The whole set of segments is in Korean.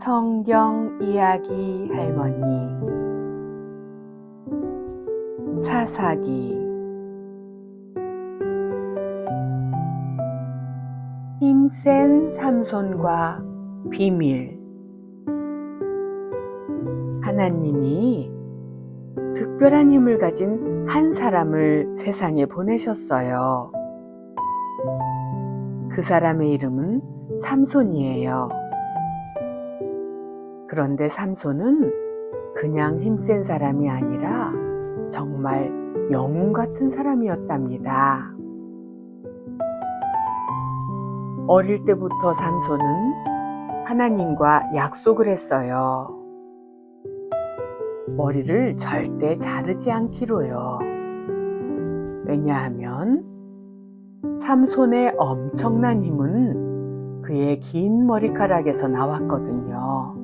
성경 이야기 할머니 사사기. 힘센 삼손과 비밀. 하나님이 특별한 힘을 가진 한 사람을 세상에 보내셨어요. 그 사람의 이름은 삼손이에요. 그런데 삼손은 그냥 힘센 사람이 아니라 정말 영웅 같은 사람이었답니다. 어릴 때부터 삼손은 하나님과 약속을 했어요. 머리를 절대 자르지 않기로요. 왜냐하면 삼손의 엄청난 힘은 그의 긴 머리카락에서 나왔거든요.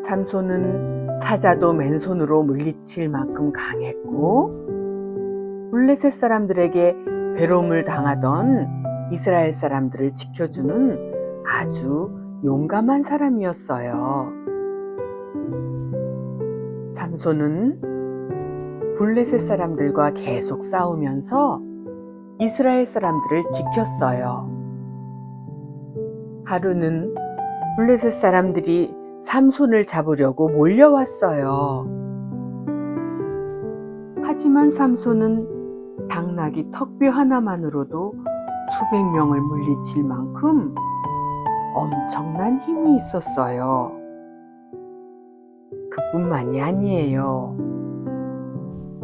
삼손은 사자도 맨손으로 물리칠 만큼 강했고, 블레셋 사람들에게 괴로움을 당하던 이스라엘 사람들을 지켜주는 아주 용감한 사람이었어요. 삼손은 블레셋 사람들과 계속 싸우면서 이스라엘 사람들을 지켰어요. 하루는 블레셋 사람들이 삼손을 잡으려고 몰려왔어요. 하지만 삼손은 당나귀 턱뼈 하나만으로도 수백 명을 물리칠 만큼 엄청난 힘이 있었어요. 그뿐만이 아니에요.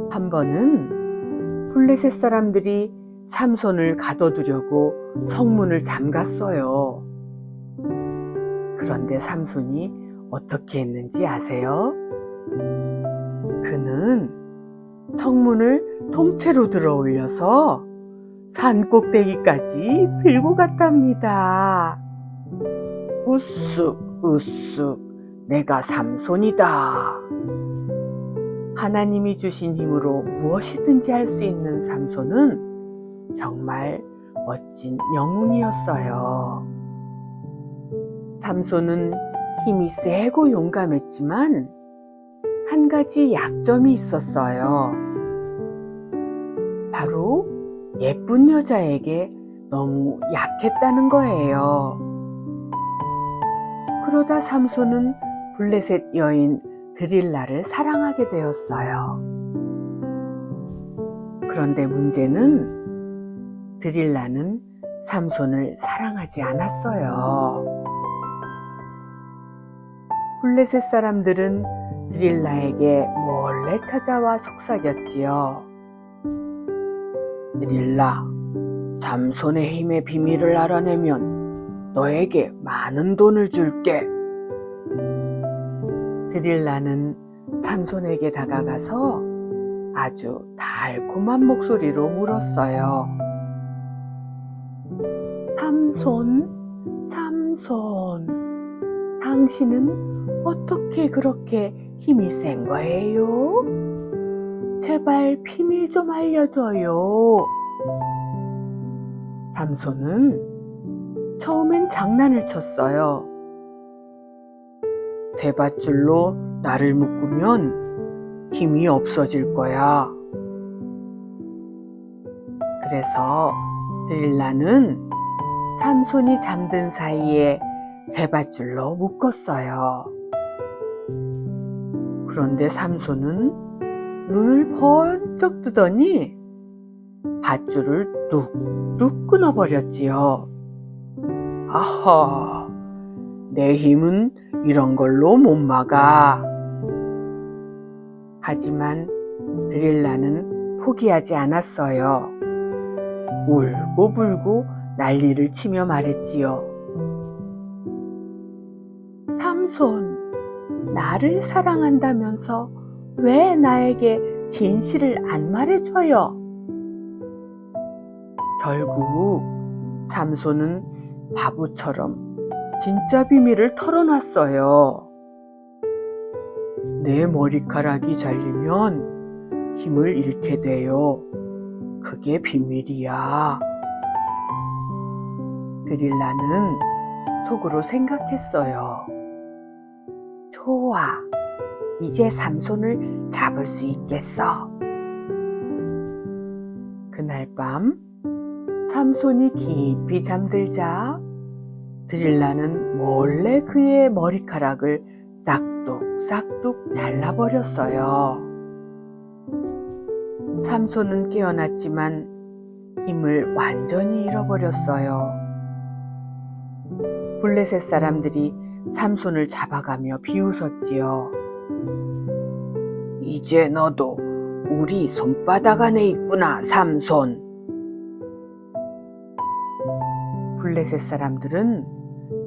한 번은 블레셋 사람들이 삼손을 가둬두려고 성문을 잠갔어요. 그런데 삼손이 어떻게 했는지 아세요? 그는 성문을 통째로 들어 올려서 산 꼭대기까지 들고 갔답니다. 으쓱 으쓱, 내가 삼손이다. 하나님이 주신 힘으로 무엇이든지 할 수 있는 삼손은 정말 멋진 영웅이었어요. 삼손은 힘이 세고 용감했지만 한 가지 약점이 있었어요. 바로 예쁜 여자에게 너무 약했다는 거예요. 그러다 삼손은 블레셋 여인 드릴라를 사랑하게 되었어요. 그런데 문제는 드릴라는 삼손을 사랑하지 않았어요. 블레셋 사람들은 드릴라에게 몰래 찾아와 속삭였지요. 드릴라, 삼손의 힘의 비밀을 알아내면 너에게 많은 돈을 줄게. 드릴라는 삼손에게 다가가서 아주 달콤한 목소리로 물었어요. 삼손, 당신은 어떻게 그렇게 힘이 센 거예요? 제발 비밀 좀 알려줘요. 삼손은 처음엔 장난을 쳤어요. 세 밧줄로 나를 묶으면 힘이 없어질 거야. 그래서 드릴라는 삼손이 잠든 사이에 세 밧줄로 묶었어요. 그런데 삼손은 눈을 번쩍 뜨더니 밧줄을 뚝뚝 끊어버렸지요. 아하, 내 힘은 이런 걸로 못 막아. 하지만 드릴라는 포기하지 않았어요. 울고불고 난리를 치며 말했지요. 삼손, 나를 사랑한다면서 왜 나에게 진실을 안 말해줘요? 결국 삼손은 바보처럼 진짜 비밀을 털어놨어요. 내 머리카락이 잘리면 힘을 잃게 돼요. 그게 비밀이야. 드릴라는 속으로 생각했어요. 좋아, 이제 삼손을 잡을 수 있겠어. 그날 밤 삼손이 깊이 잠들자 드릴라는 몰래 그의 머리카락을 싹둑 잘라버렸어요. 삼손은 깨어났지만 힘을 완전히 잃어버렸어요. 블레셋 사람들이 삼손을 잡아가며 비웃었지요. 이제 너도 우리 손바닥 안에 있구나, 삼손. 블레셋 사람들은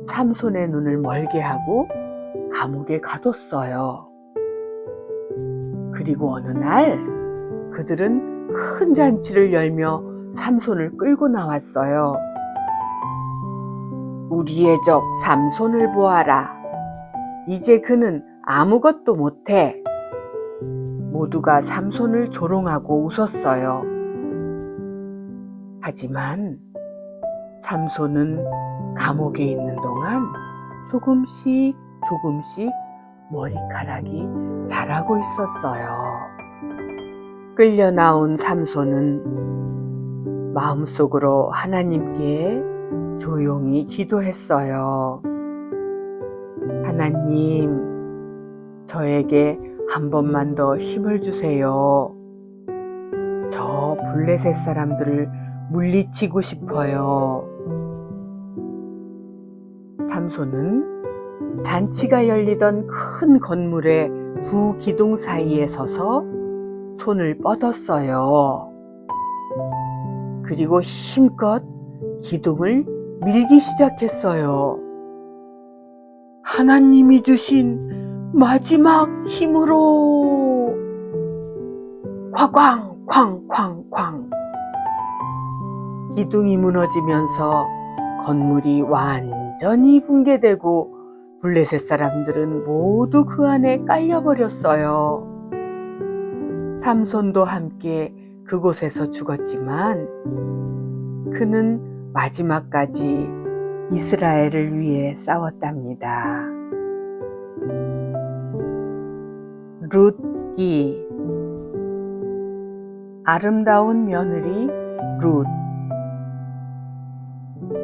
삼손의 눈을 멀게 하고 감옥에 가뒀어요. 그리고 어느 날 그들은 큰 잔치를 열며 삼손을 끌고 나왔어요. 우리의 적 삼손을 보아라. 이제 그는 아무것도 못해. 모두가 삼손을 조롱하고 웃었어요. 하지만 삼손은 감옥에 있는 동안 조금씩 머리카락이 자라고 있었어요. 끌려 나온 삼손은 마음속으로 하나님께 조용히 기도했어요. 하나님, 저에게 한 번만 더 힘을 주세요. 저 블레셋 사람들을 물리치고 싶어요. 삼손은 잔치가 열리던 큰 건물의 두 기둥 사이에 서서 손을 뻗었어요. 그리고 힘껏 기둥을 밀기 시작했어요. 하나님이 주신 마지막 힘으로 쾅쾅쾅쾅쾅 기둥이 무너지면서 건물이 완전히 붕괴되고 블레셋 사람들은 모두 그 안에 깔려버렸어요. 삼손도 함께 그곳에서 죽었지만 그는 마지막까지 이스라엘을 위해 싸웠답니다. 룻기. 아름다운 며느리 룻.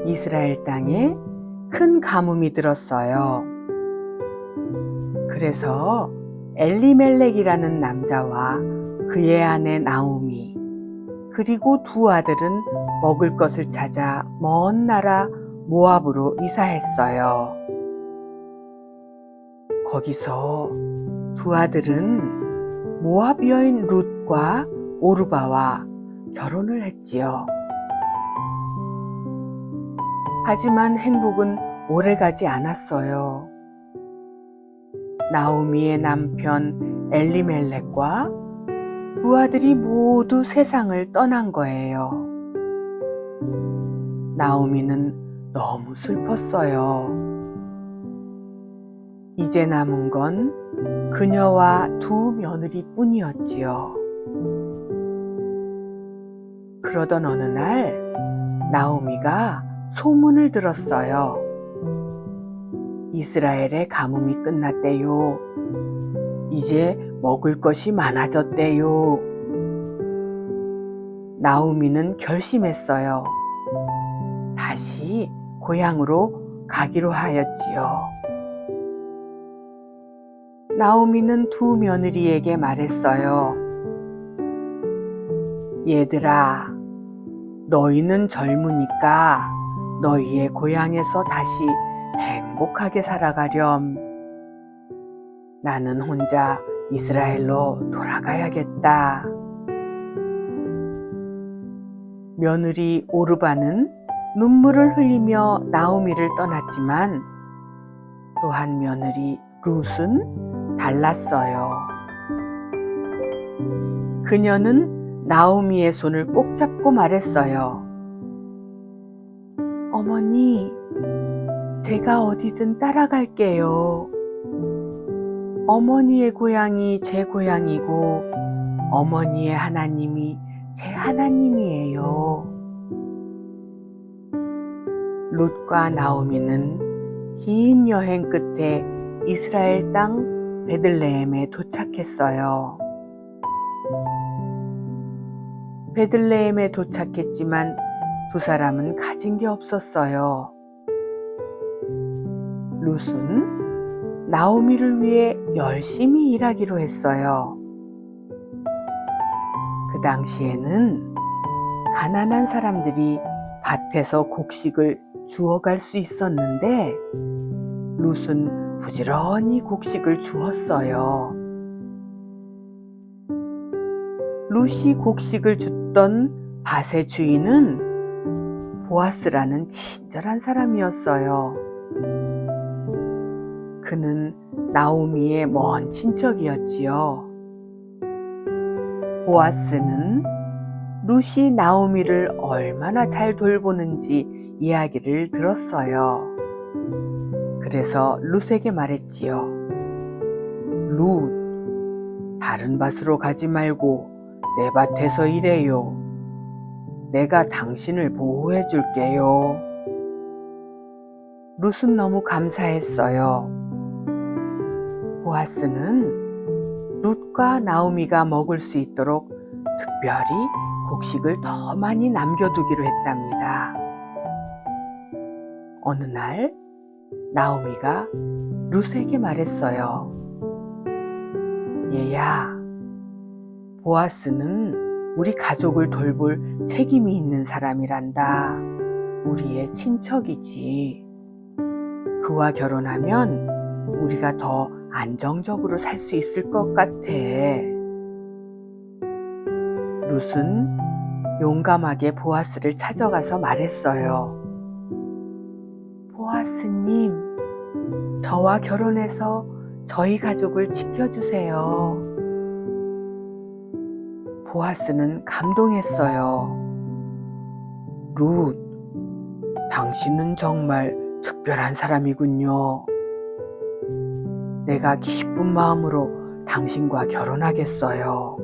이스라엘 땅에 큰 가뭄이 들었어요. 그래서 엘리멜렉이라는 남자와 그의 아내 나오미, 그리고 두 아들은 먹을 것을 찾아 먼 나라 모압으로 이사했어요. 거기서 두 아들은 모압 여인 룻과 오르바와 결혼을 했지요. 하지만 행복은 오래가지 않았어요. 나오미의 남편 엘리멜렉과 두 아들이 모두 세상을 떠난 거예요. 나오미는 너무 슬펐어요. 이제 남은 건 그녀와 두 며느리뿐이었지요. 그러던 어느 날 나오미가 소문을 들었어요. 이스라엘의 가뭄이 끝났대요. 이제 먹을 것이 많아졌대요. 나오미는 결심했어요. 다시 고향으로 가기로 하였지요. 나오미는 두 며느리에게 말했어요. 얘들아, 너희는 젊으니까 너희의 고향에서 다시 행복하게 살아가렴. 나는 혼자 이스라엘로 돌아가야겠다. 며느리 오르바는 눈물을 흘리며 나오미를 떠났지만 또 한 며느리 룻은 달랐어요. 그녀는 나오미의 손을 꼭 잡고 말했어요. 어머니, 제가 어디든 따라갈게요. 어머니의 고향이 제 고향이고 어머니의 하나님이 제 하나님이에요. 룻과 나오미는 긴 여행 끝에 이스라엘 땅 베들레헴에 도착했어요. 베들레헴에 도착했지만 두 사람은 가진 게 없었어요. 룻은 나오미를 위해 열심히 일하기로 했어요. 그 당시에는 가난한 사람들이 밭에서 곡식을 주워갈 수 있었는데 룻은 부지런히 곡식을 주웠어요. 룻이 곡식을 줍던 밭의 주인은 보아스라는 친절한 사람이었어요. 그는 나오미의 먼 친척이었지요. 보아스는 룻이 나오미를 얼마나 잘 돌보는지 이야기를 들었어요. 그래서 룻에게 말했지요. 룻, 다른 밭으로 가지 말고 내 밭에서 일해요. 내가 당신을 보호해 줄게요. 룻은 너무 감사했어요. 보아스는 룻과 나오미가 먹을 수 있도록 특별히 곡식을 더 많이 남겨두기로 했답니다. 어느 날 나오미가 룻에게 말했어요. 얘야, 보아스는 우리 가족을 돌볼 책임이 있는 사람이란다. 우리의 친척이지. 그와 결혼하면 우리가 더 안정적으로 살 수 있을 것 같아. 룻은 용감하게 보아스를 찾아가서 말했어요. 보아스님, 저와 결혼해서 저희 가족을 지켜주세요. 보아스는 감동했어요. 룻, 당신은 정말 특별한 사람이군요. 내가 기쁜 마음으로 당신과 결혼하겠어요.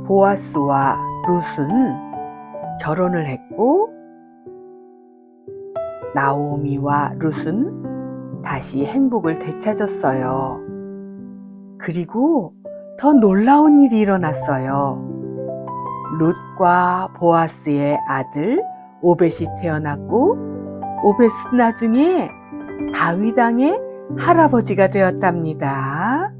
보아스와 룻은 결혼을 했고 나오미와 룻은 다시 행복을 되찾았어요. 그리고 더 놀라운 일이 일어났어요. 룻과 보아스의 아들 오벳이 태어났고 오벳은 나중에 다윗 왕의 할아버지가 되었답니다.